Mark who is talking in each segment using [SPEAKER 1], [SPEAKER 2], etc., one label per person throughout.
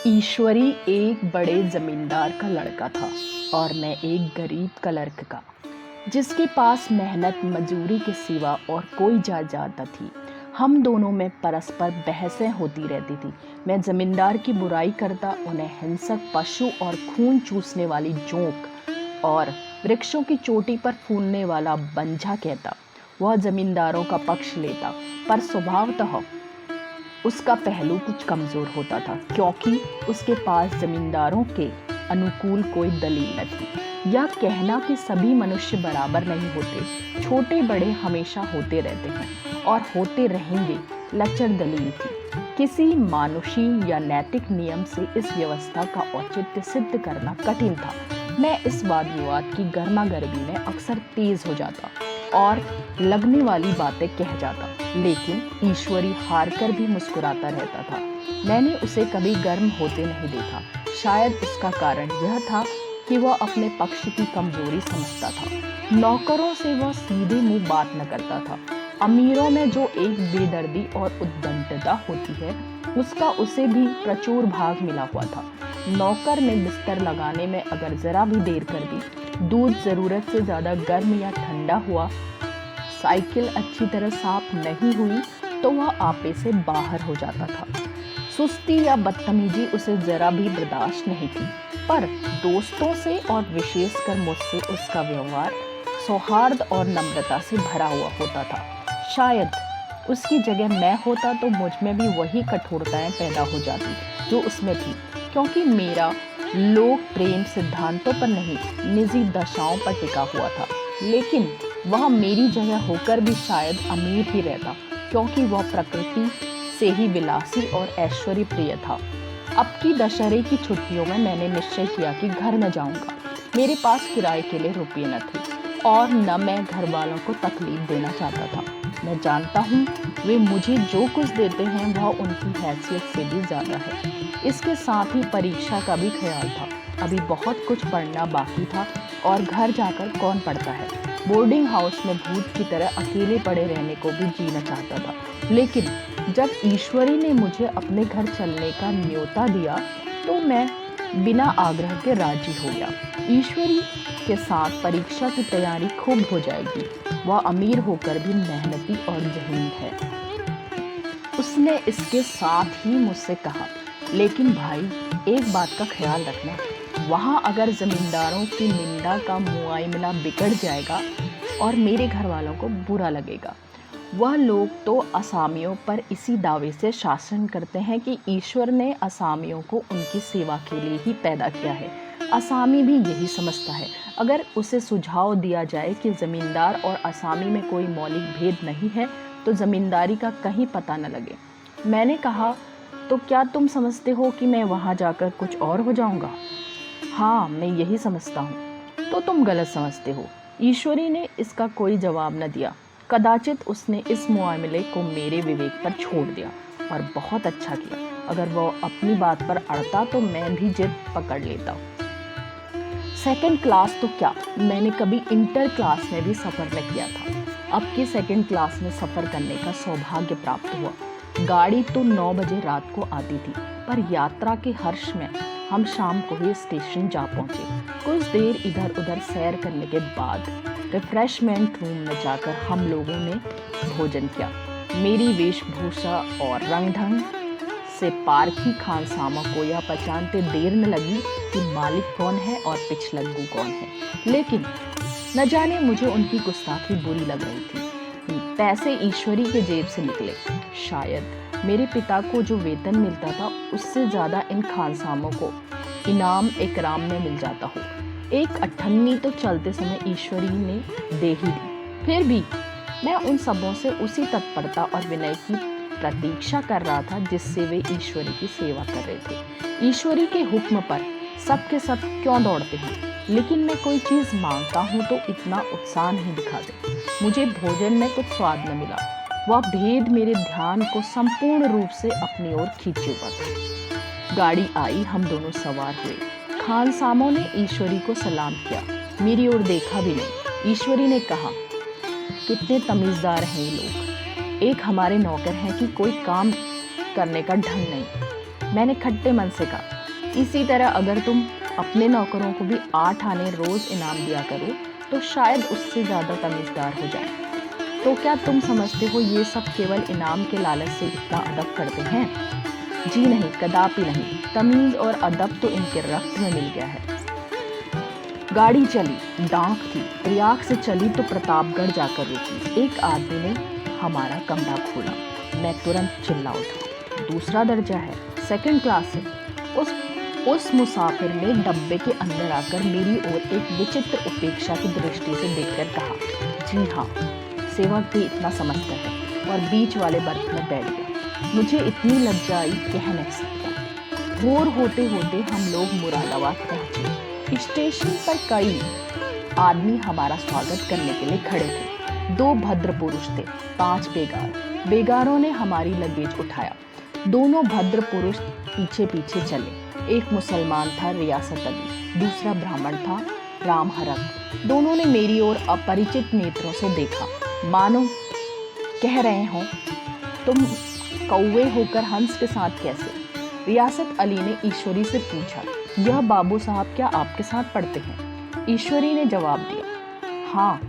[SPEAKER 1] ईश्वरी एक बड़े जमींदार का लड़का था और मैं एक गरीब क्लर्क का, जिसके पास मेहनत मजूरी के सिवा और कोई जायदाद न थी। हम दोनों में परस्पर बहसें होती रहती थी। मैं जमींदार की बुराई करता, उन्हें हिंसक पशु और खून चूसने वाली जोंक और वृक्षों की चोटी पर फूलने वाला बंझा कहता। वह जमींदारों का पक्ष लेता, पर स्वभावतः उसका पहलू कुछ कमजोर होता था, क्योंकि उसके पास जमींदारों के अनुकूल कोई दलील न थी। यह कहना कि सभी मनुष्य बराबर नहीं होते, छोटे बड़े हमेशा होते रहते हैं और होते रहेंगे, लचर दलील थी। किसी मानुषी या नैतिक नियम से इस व्यवस्था का औचित्य सिद्ध करना कठिन था। मैं इस वाद विवाद की गर्मा गर्मी में अक्सर तेज हो जाता और लगने वाली बातें कह जाता, लेकिन ईश्वरी हार कर भी मुस्कुराता रहता था। मैंने उसे कभी गर्म होते नहीं देखा। शायद इसका कारण यह था कि वह अपने पक्ष की कमजोरी समझता था। नौकरों से वह सीधे मुंह बात न करता था। अमीरों में जो एक बेदर्दी और उद्दंडता होती है, उसका उसे भी प्रचुर भाग मिला हुआ था। नौकर ने बिस्तर लगाने में अगर जरा भी देर कर दी, दूध जरूरत से ज्यादा गर्म या ठंडा हुआ, साइकिल अच्छी तरह साफ नहीं हुई, तो वह आपे से बाहर हो जाता था। सुस्ती या बदतमीजी उसे जरा भी बर्दाश्त नहीं थी, पर दोस्तों से और विशेषकर मुझसे उसका व्यवहार सौहार्द और नम्रता से भरा हुआ होता था। शायद उसकी जगह मैं होता तो मुझ में भी वही कठोरताएं पैदा हो जाती जो उसमें थी, क्योंकि मेरा लोक प्रेम सिद्धांतों पर नहीं, निजी दशाओं पर टिका हुआ था। लेकिन वह मेरी जगह होकर भी शायद अमीर ही रहता, क्योंकि वह प्रकृति से ही विलासी और ऐश्वर्य प्रिय था। अब की दशहरे की छुट्टियों में मैंने निश्चय किया कि घर न जाऊंगा। मेरे पास किराए के लिए रुपये न थे और न मैं घर वालों को तकलीफ देना चाहता था। मैं जानता हूँ वे मुझे जो कुछ देते हैं वह उनकी हैसियत से भी ज़्यादा है। इसके साथ ही परीक्षा का भी ख्याल था। अभी बहुत कुछ पढ़ना बाकी था और घर जाकर कौन पढ़ता है। बोर्डिंग हाउस में भूत की तरह अकेले पड़े रहने को भी जीना चाहता था। लेकिन जब ईश्वरी ने मुझे अपने घर चलने का न्योता दिया तो मैं बिना आग्रह के राजी हो गया। ईश्वरी के साथ परीक्षा की तैयारी खूब हो जाएगी। वह अमीर होकर भी मेहनती और जहीन है। उसने इसके साथ ही मुझसे कहा, लेकिन भाई एक बात का ख्याल रखना, वहाँ अगर जमींदारों की निंदा का मुआमला बिगड़ जाएगा और मेरे घर वालों को बुरा लगेगा। वह लोग तो असामियों पर इसी दावे से शासन करते हैं कि ईश्वर ने असामियों को उनकी सेवा के लिए ही पैदा किया है। असामी भी यही समझता है। अगर उसे सुझाव दिया जाए कि जमींदार और असामी में कोई मौलिक भेद नहीं है, तो जमींदारी का कहीं पता न लगे। मैंने कहा, तो क्या तुम समझते हो कि मैं वहाँ जाकर कुछ और हो जाऊँगा? हाँ, मैं यही समझता हूँ। तो तुम गलत समझते हो। ईश्वरी ने इसका कोई जवाब न दिया। कदाचित उसने इस मुआमले को मेरे विवेक पर छोड़ दिया और बहुत अच्छा किया। अगर वह अपनी बात पर अड़ता तो मैं भी जिद पकड़ लेता। सेकंड क्लास तो क्या, मैंने कभी इंटर क्लास में भी सफ़र न किया था। अब की सेकंड क्लास में सफ़र करने का सौभाग्य प्राप्त हुआ। गाड़ी तो 9 बजे रात को आती थी, पर यात्रा के हर्ष में हम शाम को ही स्टेशन जा पहुँचे। कुछ देर इधर उधर सैर करने के बाद रिफ्रेशमेंट रूम में जाकर हम लोगों ने भोजन किया। मेरी वेशभूषा और रंग ढंग से पारखी खानसामा को यह पहचानते देर न लगी कि मालिक कौन है और पिछलग्गू कौन है। लेकिन न जाने मुझे उनकी गुस्ताखी बुरी लग रही थी। पैसे ईश्वरी के जेब से निकले। शायद मेरे पिता को जो वेतन मिलता था उससे ज़्यादा इन खानसामों को इनाम इकराम में मिल जाता हो। एक अठन्नी तो चलते समय ईश्वरी ने दे ही दी। फिर भी मैं उन सबों से उसी तत्परता और विनय की प्रतीक्षा कर रहा था जिससे वे ईश्वरी की सेवा कर रहे थे। ईश्वरी के हुक्म पर सब के सब क्यों दौड़ते हैं, लेकिन मैं कोई चीज़ मांगता हूँ तो इतना उत्साह नहीं दिखाते। मुझे भोजन में कुछ स्वाद न मिला। वह भेद मेरे ध्यान को संपूर्ण रूप से अपनी ओर खींचे हुआ था। गाड़ी आई, हम दोनों सवार हुए। खानसामों ने ईश्वरी को सलाम किया, मेरी ओर देखा भी नहीं। ईश्वरी ने कहा, कितने तमीज़दार हैं ये लोग। एक हमारे नौकर हैं कि कोई काम करने का ढंग नहीं। मैंने खट्टे मन से कहा, इसी तरह अगर तुम अपने नौकरों को भी 8 आने रोज इनाम दिया करो तो शायद उससे ज़्यादा तमीज़दार हो जाए। तो क्या तुम समझते हो ये सब केवल इनाम के लालच से इतना अदब करते हैं? जी नहीं, कदापि नहीं। तमीज़ और अदब तो इनके रक्त में मिल गया है। गाड़ी चली, डाक थी, प्रयाग से चली तो प्रतापगढ़ जाकर रुकी। एक आदमी ने हमारा कमरा खोला। मैं तुरंत चिल्ला उठा, दूसरा दर्जा है, सेकंड क्लास है। उस मुसाफिर ने डब्बे के अंदर आकर मेरी ओर एक विचित्र उपेक्षा की दृष्टि से देखकर कहा, जी हाँ, सेवक भी इतना समझता है, और बीच वाले बर्थ में बैठ गया। मुझे इतनी लज्जा आई, कह नहीं सकता। भोर होते होते हम लोग मुरादाबाद पहुंचे। स्टेशन पर कई आदमी हमारा स्वागत करने के लिए खड़े थे। 2 भद्र पुरुष थे, 5 बेगार। बेगारों ने हमारी लगेज उठाया। दोनों भद्र पुरुष पीछे पीछे चले। एक मुसलमान था, रियासत अली, दूसरा ब्राह्मण था, राम हरक। दोनों ने मेरी ओर अपरिचित नेत्रों से देखा, मानो कह रहे हो, तुम कौवे होकर हंस के साथ कैसे? रियासत अली ने ईश्वरी से पूछा, यह बाबू साहब क्या आपके साथ पढ़ते हैं? ईश्वरी ने जवाब दिया, हाँ,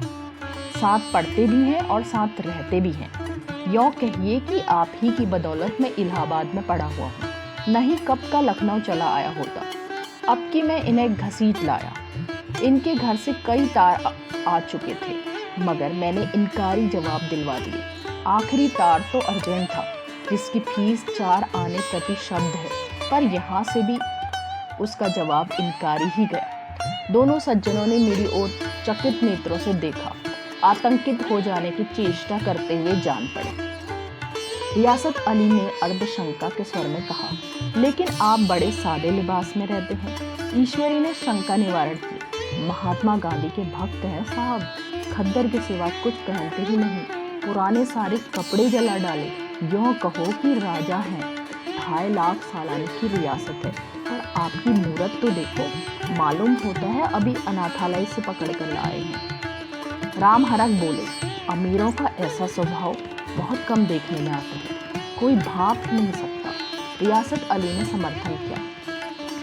[SPEAKER 1] साथ पढ़ते भी हैं और साथ रहते भी हैं। यूँ कहिए कि आप ही की बदौलत मैं इलाहाबाद में पढ़ा हुआ हूँ, नहीं कब का लखनऊ चला आया होता। अब कि मैं इन्हें घसीट लाया। इनके घर से कई तार आ चुके थे, मगर मैंने इनकारी जवाब दिलवा दिए। आखिरी तार तो अर्जेंट था, जिसकी फीस 4 आने प्रति शब्द है, पर यहाँ से भी उसका जवाब इनकारी ही गया। दोनों सज्जनों ने मेरी ओर चकित नेत्रों से देखा, आतंकित हो जाने की चेष्टा करते हुए जान पड़े। रियासत अली ने अर्धशंका के स्वर में कहा, लेकिन आप बड़े सादे लिबास में रहते हैं। ईश्वरी ने शंका निवारण की, महात्मा गांधी के भक्त हैं साहब, खद्दर के सिवा कुछ पहनते ही नहीं, पुराने सारे कपड़े जला डाले। यूँ कहो कि राजा हैं, 2.5 लाख सालाने की रियासत है, और आपकी मूरत तो देखो, मालूम होता है अभी अनाथालय से पकड़ कर लाए हैं। राम हरक बोले, अमीरों का ऐसा स्वभाव बहुत कम देखने में आता है, कोई भाप ही नहीं सकता। रियासत अली ने समर्थन किया,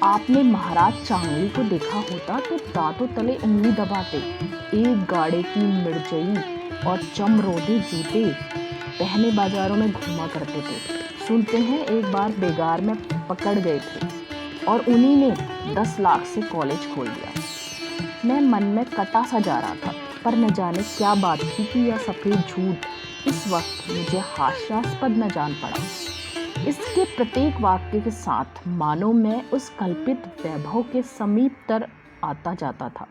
[SPEAKER 1] आपने महाराज चांगली को देखा होता तो दांतों तले उंगली दबाते। एक गाड़े की मिर्चई और चमरोदे जूते पहने बाजारों में घूमा करते थे। सुनते हैं एक बार बेगार में पकड़ गए थे और उन्हीं ने 10 लाख से कॉलेज खोल दिया। मैं मन में कटा सा जा रहा था, पर न जाने क्या बात थी कि यह सफ़ेद झूठ इस वक्त मुझे हास्यास्पद न जान पड़ा। इसके प्रत्येक वाक्य के साथ मानो मैं उस कल्पित वैभव के समीप तर आता जाता था।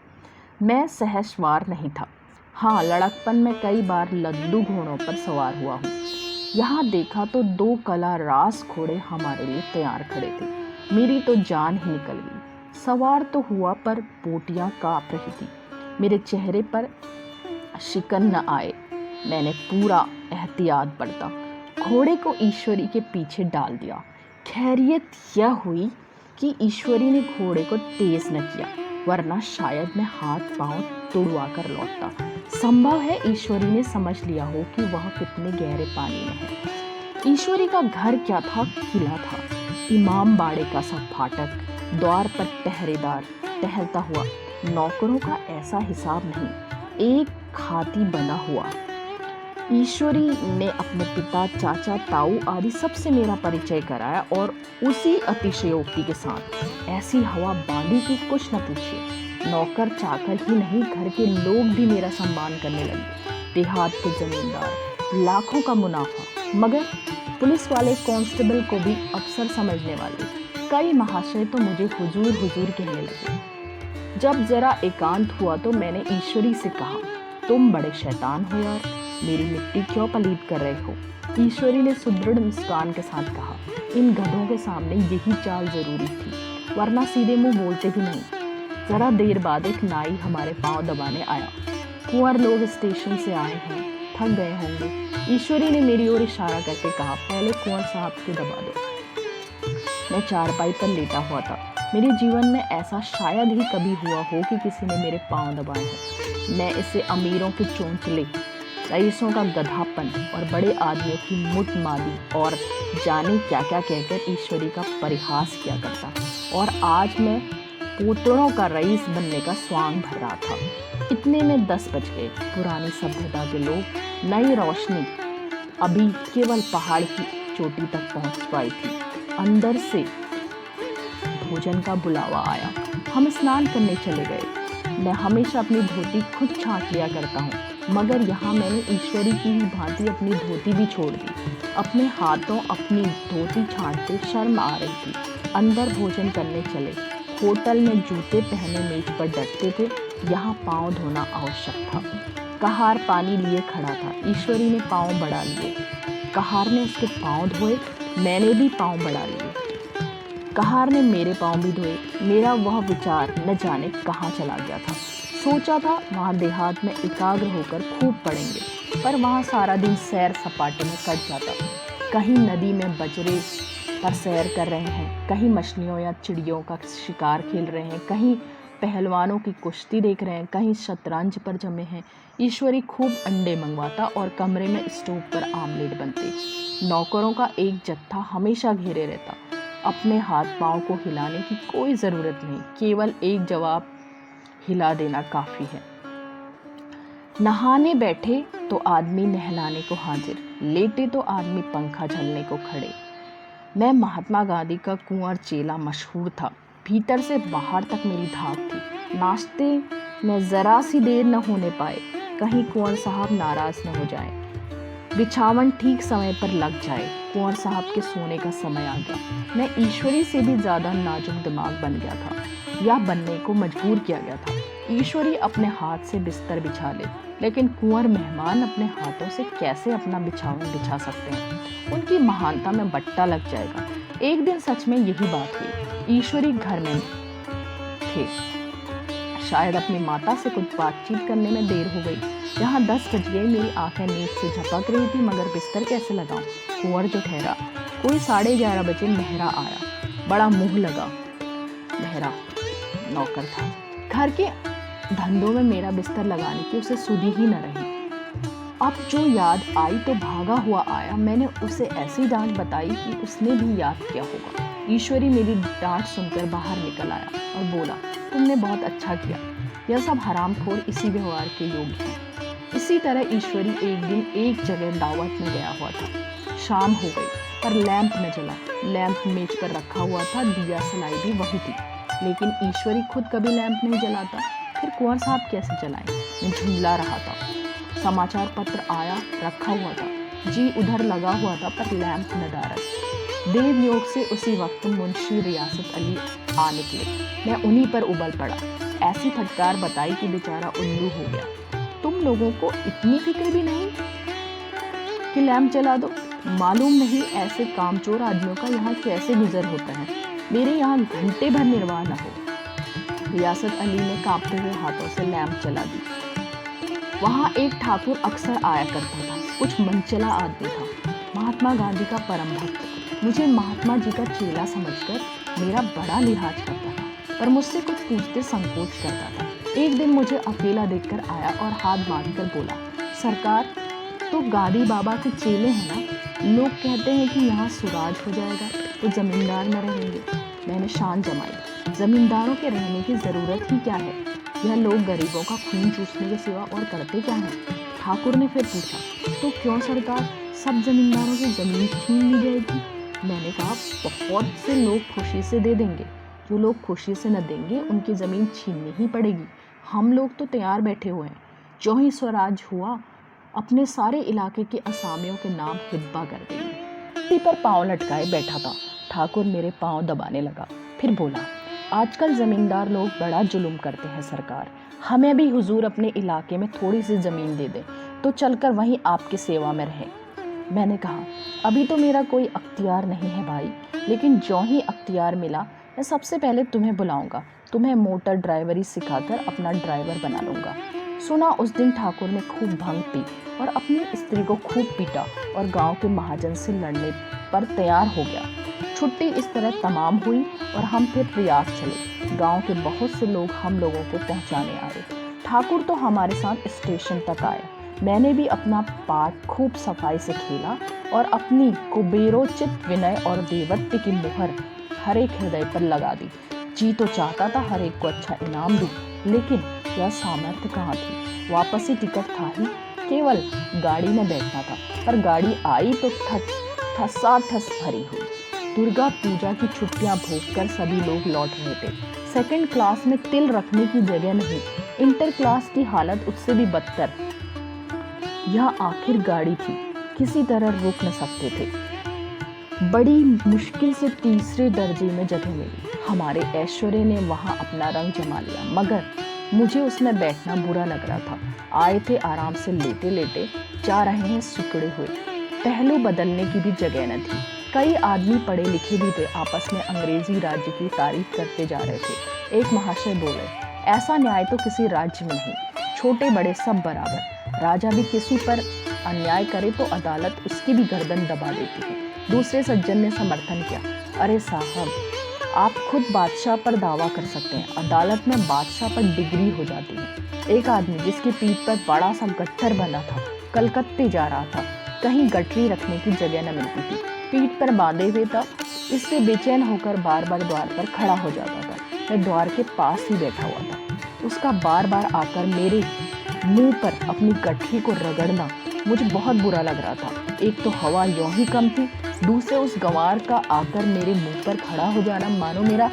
[SPEAKER 1] मैं सहसवार नहीं था। हाँ, लड़कपन में कई बार लद्दू घोड़ों पर सवार हुआ हूँ। यहाँ देखा तो 2 कला रास घोड़े हमारे लिए तैयार खड़े थे। मेरी तो जान ही निकल गई। सवार तो हुआ, पर पोटियाँ काँप रही थी। मेरे चेहरे पर शिकन न आए। मैंने पूरा एहतियात बरता, घोड़े को ईश्वरी के पीछे डाल दिया। खैरियत यह हुई कि ईश्वरी ने घोड़े को तेज न किया, वरना शायद मैं हाथ पांव तुड़वा कर लौटता। संभव है ईश्वरी ने समझ लिया हो कि वह कितने गहरे पानी में है। ईश्वरी का घर क्या था, किला था, इमाम बाड़े का सा फाटक, द्वार पर पहरेदार टहलता हुआ, नौकरों का ऐसा हिसाब नहीं, एक खाती बना हुआ। ईश्वरी ने अपने पिता, चाचा, ताऊ आदि सबसे मेरा परिचय कराया और उसी अतिशयोक्ति के साथ ऐसी हवा बांधी कि कुछ न पूछिए। नौकर चाकर ही नहीं, घर के लोग भी मेरा सम्मान करने लगे। देहात के जमींदार, लाखों का मुनाफा, मगर पुलिस वाले कांस्टेबल को भी अफसर समझने वाले कई महाशय तो मुझे हुजूर हुजूर कहने लगे। जब जरा एकांत हुआ तो मैंने ईश्वरी से कहा, तुम बड़े शैतान हो यार, मेरी मिट्टी क्यों पलीत कर रहे हो? ईश्वरी ने सुदृढ़ मुस्कान के साथ कहा, इन गधों के सामने यही चाल जरूरी थी, वरना सीधे मुंह बोलते भी नहीं। जरा देर बाद एक नाई हमारे पांव दबाने आया। कुंवर लोग स्टेशन से आए हैं, थक गए होंगे। ईश्वरी ने मेरी ओर इशारा करके कहा, पहले कुंवर साहब के दबा दो। मैं चारपाई पर लेटा हुआ था। मेरे जीवन में ऐसा शायद ही कभी हुआ हो कि किसी ने मेरे पांव दबाए हों। मैं इसे अमीरों के चोंचले रईसों का गधापन और बड़े आदमियों की मुटमादी और जाने क्या क्या कहकर ईश्वरी का परिहास किया करता। और आज मैं पोतड़ों का रईस बनने का स्वांग भर रहा था। इतने में 10 बज गए। पुरानी सभ्यता के लोग, नई रोशनी अभी केवल पहाड़ की चोटी तक पहुंच पाई थी। अंदर से भोजन का बुलावा आया। हम स्नान करने चले गए। मैं हमेशा अपनी धोती खुद छांट लिया करता हूँ, मगर यहाँ मैंने ईश्वरी की ही भांति अपनी धोती भी छोड़ दी। अपने हाथों अपनी धोती छांटते शर्म आ रही थी। अंदर भोजन करने चले। होटल में जूते पहने मेज पर डटते थे, यहाँ पाँव धोना आवश्यक था। कहार पानी लिए खड़ा था। ईश्वरी ने पाँव बढ़ा लिए। कहार ने उसके पाँव धोए, मैंने भी पाँव बढ़ा लिए। कहार ने मेरे पाँव भी धोए। मेरा वह विचार न जाने कहाँ चला गया था। सोचा था वहाँ देहात में एकाग्र होकर खूब पढ़ेंगे, पर वहाँ सारा दिन सैर सपाटे में कट जाता। कहीं नदी में बजरे पर सैर कर रहे हैं, कहीं मछलियों या चिड़ियों का शिकार खेल रहे हैं, कहीं पहलवानों की कुश्ती देख रहे हैं, कहीं शतरंज पर जमे हैं। ईश्वरी खूब अंडे मंगवाता और कमरे में स्टोव पर आमलेट बनते। नौकरों का एक जत्था हमेशा घेरे रहता। अपने हाथ पाँव को हिलाने की कोई ज़रूरत नहीं, केवल एक जवाब हिला देना काफ़ी है। नहाने बैठे तो आदमी नहलाने को हाजिर, लेटे तो आदमी पंखा झलने को खड़े। मैं महात्मा गांधी का कुंवर चेला मशहूर था। भीतर से बाहर तक मेरी धाक थी। नाश्ते में ज़रा सी देर न होने पाए, कहीं कुंवर साहब नाराज़ न हो जाएं। बिछावन ठीक समय पर लग जाए। कुंवर साहब के सोने का समय आ गया। मैं ईश्वरी से भी ज़्यादा नाजुक दिमाग बन गया था, या बनने को मजबूर किया गया था। ईश्वरी अपने हाथ से बिस्तर बिछा ले, लेकिन कुंवर मेहमान अपने हाथों से कैसे अपना बिछावन बिछा सकते हैं? उनकी महानता में बट्टा लग जाएगा। एक दिन सच में यही बात हुई। ईश्वरी घर में थे। शायद अपनी माता से कुछ बातचीत करने में देर हो गई। यहाँ 10 बज गए। मेरी आंखें नींद से झपक रही थी, मगर बिस्तर कैसे लगाऊं? कुंवर जो ठहरा। कोई 11:30 बजे मेहरा आया। बड़ा मुंह लगा मेहरा नौकर था। घर के धंधों में मेरा बिस्तर लगाने की उसे सुधि ही न रही। अब जो याद आई तो भागा हुआ आया। मैंने उसे ऐसी डांट बताई कि उसने भी याद किया होगा। ईश्वरी मेरी डांट सुनकर बाहर निकल आया और बोला, तुमने बहुत अच्छा किया। यह सब हरामखोर इसी व्यवहार के योग्य हैं। इसी तरह ईश्वरी एक दिन एक जगह दावत में गया हुआ था। शाम हो गई, पर लैंप न जला। लैंप मेज पर रखा हुआ था, दिया सलाई भी वही थी, लेकिन ईश्वरी खुद कभी लैंप नहीं जलाता। फिर कुंवर साहब कैसे जलाएं? मैं झुंझला रहा था। समाचार पत्र आया, रखा हुआ था। जी उधर लगा हुआ था, पर लैंप नदारद। देव योग से उसी वक्त मुंशी रियासत अली आ निकले। मैं उन्हीं पर उबल पड़ा। ऐसी फटकार बताई कि बेचारा उल्लू हो गया। तुम लोगों को इतनी फिक्र भी नहीं कि लैंप जला दो? मालूम नहीं ऐसे कामचोर आदमियों का यहाँ कैसे गुजर होता है। मेरे यहाँ घंटे भर निर्वाह न हो। रियासत अली ने कांपते हुए हाथों से लैंप जला दी। वहाँ एक ठाकुर अक्सर आया करता था, कुछ मनचला आदमी था, महात्मा गांधी का परम भक्त। मुझे महात्मा जी का चेला समझकर मेरा बड़ा लिहाज करता था, पर मुझसे कुछ पूछते संकोच करता था। एक दिन मुझे अकेला देखकर आया और हाथ बांधकर बोला, सरकार तो गांधी बाबा के चेले हैं ना? लोग कहते हैं कि यहाँ सुराज हो जाएगा तो जमींदार न रहेंगे। मैंने शान जमाई, जमींदारों के रहने की ज़रूरत ही क्या है? यह लोग गरीबों का खून चूसने के सिवा और करते क्या हैं? ठाकुर ने फिर पूछा, तो क्यों सरकार, सब जमींदारों की ज़मीन छीन ली जाएगी? मैंने कहा, बहुत से लोग खुशी से दे देंगे, जो लोग खुशी से न देंगे उनकी ज़मीन छीननी ही पड़ेगी। हम लोग तो तैयार बैठे हुए हैं। जो ही स्वराज हुआ, अपने सारे इलाके के असामियों के नाम हिब्बा कर देंगे। इसी पर पाँव लटकाए बैठा था। ठाकुर मेरे पाँव दबाने लगा, फिर बोला, आजकल ज़मींदार लोग बड़ा जुल्म करते हैं सरकार। हमें भी हुजूर अपने इलाके में थोड़ी सी ज़मीन दे दें तो चलकर वहीं आपकी सेवा में रहें। मैंने कहा, अभी तो मेरा कोई अख्तियार नहीं है भाई, लेकिन जो ही अख्तियार मिला मैं सबसे पहले तुम्हें बुलाऊंगा। तुम्हें मोटर ड्राइवरी सिखाकर अपना ड्राइवर बना लूँगा। सुना उस दिन ठाकुर ने खूब भंग पी और अपनी स्त्री को खूब पीटा और गांव के महाजन से लड़ने पर तैयार हो गया। छुट्टी इस तरह तमाम हुई और हम फिर रियाज चले। गांव के बहुत से लोग हम लोगों को पहुंचाने आए। ठाकुर तो हमारे साथ स्टेशन तक आए। मैंने भी अपना पार्ट खूब सफाई से खेला और अपनी कुबेरोचित विनय और देवत्व की मुहर हर एक हृदय पर लगा दी। जी तो चाहता था हर एक को अच्छा इनाम दूं, लेकिन यह सामर्थ्य कहाँ थी। वापसी टिकट था ही, केवल गाड़ी में बैठना था, पर गाड़ी आई तो ठसाठस भरी हुई। दुर्गा पूजा की छुट्टियां भोगकर सभी लोग लौट रहे थे। सेकंड क्लास में तिल रखने की जगह नहीं, इंटर क्लास की हालत उससे भी बदतर। यह आखिर गाड़ी थी, किसी तरह रुक न सकते थे। बड़ी मुश्किल से तीसरे दर्जे में जगह मिली। हमारे ऐश्वर्य ने वहां अपना रंग जमा लिया, मगर मुझे उसमें बैठना बुरा लग रहा था। आए थे आराम से लेटे लेटे, जा रहे हैं सिकुड़े हुए। पहलू बदलने की भी जगह न थी। कई आदमी पढ़े लिखे भी थे, आपस में अंग्रेजी राज्य की तारीफ करते जा रहे थे। एक महाशय बोले, ऐसा न्याय तो किसी राज्य में नहीं, छोटे बड़े सब बराबर। राजा भी किसी पर अन्याय करे तो अदालत उसकी भी गर्दन दबा देती है। दूसरे सज्जन ने समर्थन किया, अरे साहब, आप खुद बादशाह पर दावा कर सकते हैं, अदालत में बादशाह पर डिग्री हो जाती है। एक आदमी जिसकी पीठ पर बड़ा सा गट्ठर बना था, कलकत्ते जा रहा था। कहीं गठरी रखने की जगह न मिलती थी, पीठ पर बांधे हुए था। इससे बेचैन होकर बार बार द्वार पर खड़ा हो जाता था। मैं द्वार के पास ही बैठा हुआ था। उसका बार बार आकर मेरे मुंह पर अपनी गठरी को रगड़ना मुझे बहुत बुरा लग रहा था। एक तो हवा यूं ही कम थी, दूसरे उस गंवार का आकर मेरे मुंह पर खड़ा हो जाना मानो मेरा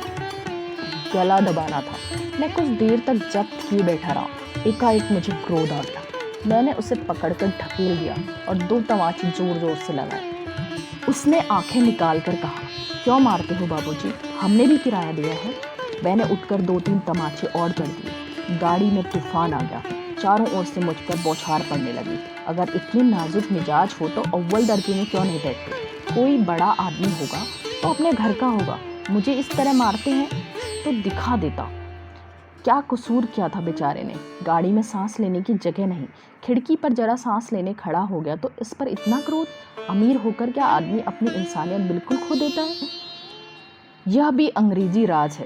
[SPEAKER 1] गला दबाना था। मैं कुछ देर तक जब्त किए बैठा रहा। एकाएक मुझे क्रोध आ गया। मैंने उसे पकड़कर ढकेल दिया और 2 तमाचे जोर जोर से लगाए। उसने आंखें निकाल कर कहा, क्यों मारते हो बाबूजी, हमने भी किराया दिया है। मैंने उठकर 2-3 तमाचे और कर दिए। गाड़ी में तूफान आ गया। चारों ओर से मुझ पर बौछार पड़ने लगी। अगर इतनी नाजुक मिजाज हो तो अव्वल दर्जे में क्यों नहीं बैठते। कोई बड़ा आदमी होगा तो अपने घर का होगा। मुझे इस तरह मारते हैं तो दिखा देता। क्या कसूर किया था बेचारे ने। गाड़ी में सांस लेने की जगह नहीं, खिड़की पर जरा सांस लेने खड़ा हो गया तो इस पर इतना क्रोध। अमीर होकर क्या आदमी अपनी इंसानियत बिल्कुल खो देता है। यह भी अंग्रेजी राज है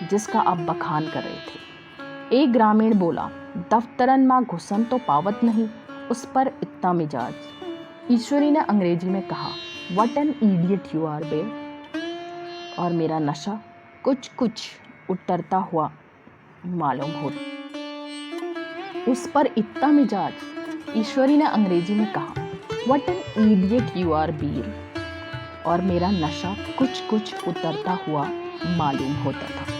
[SPEAKER 1] जिसका आप बखान कर रहे थे। एक ग्रामीण बोला, दफ्तरन माँ घुसन तो पावत नहीं, उस पर इतना मिजाज। ईश्वरी ने अंग्रेजी में कहा, what an idiot you are बे। और मेरा नशा कुछ कुछ उतरता हुआ मालूम हो। उस पर इतना मिजाज। ईश्वरी ने अंग्रेजी में कहा, what an idiot you are बीर। और मेरा नशा कुछ कुछ उतरता हुआ मालूम होता था।